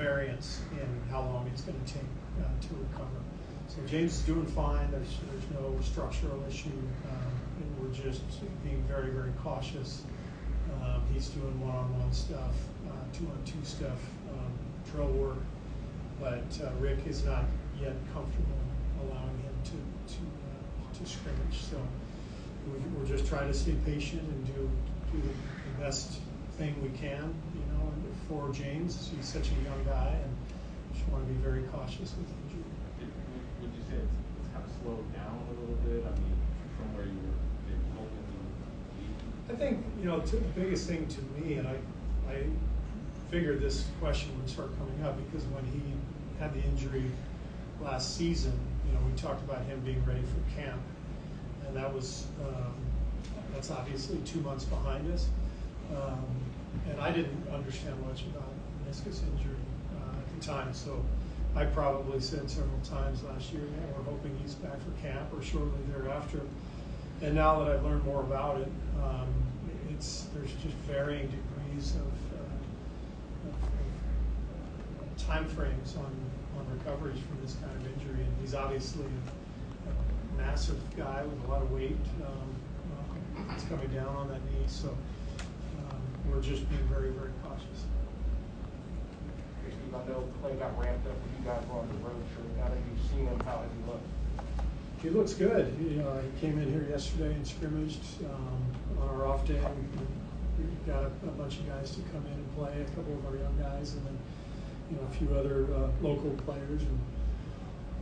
variance in how long it's going to take to recover. So James is doing fine. There's no structural issue. And we're just being very, very cautious. He's doing one-on-one stuff, two-on-two stuff, drill work, but Rick is not yet comfortable allowing him to scrimmage. So we're just trying to stay patient and do the best thing we can, you know, for James. He's such a young guy, and just want to be very cautious with injury. Would you say it's kind of slowed down a little bit? I mean, from where you were hoping to be? I think, you know, the biggest thing to me, and I figured this question would start coming up because when he had the injury last season, you know, we talked about him being ready for camp, and that was that's obviously 2 months behind us. And I didn't understand much about meniscus injury at the time, so I probably said several times last year, yeah, we're hoping he's back for camp or shortly thereafter. And now that I've learned more about it, there's just varying degrees of time frames on recoveries from this kind of injury. And he's obviously a massive guy with a lot of weight. It's coming down on that knee, so we're just being very, very cautious. Hey Steve, I know Klay got ramped up when you guys were on the road trip. Now that you've seen him, how has he looked? He looks good. He came in here yesterday and scrimmaged. On our off day, we got a bunch of guys to come in and play, a couple of our young guys, and then a few other local players.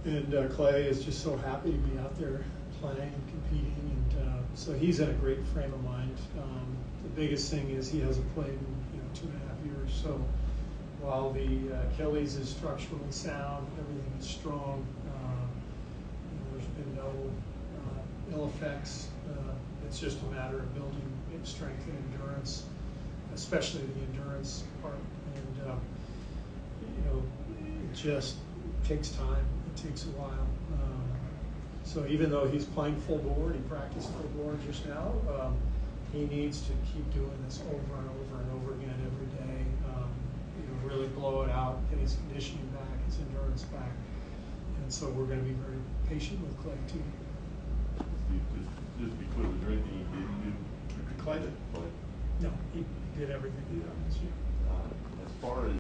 And Klay is just so happy to be out there playing and competing, and so he's in a great frame of mind. The biggest thing is he hasn't played in 2.5 years. So while the Achilles is structurally sound, everything is strong. There's been no ill effects. It's just a matter of building strength and endurance, especially the endurance part. And it just takes time. It takes a while. So even though he's playing full board, he practiced full board just now. He needs to keep doing this over and over and over again every day. Really blow it out, get his conditioning back, his endurance back. And so we're going to be very patient with Klay too. Steve, just to be clear, was there anything he didn't do? Klay didn't play? No, he did everything he did this year. As far as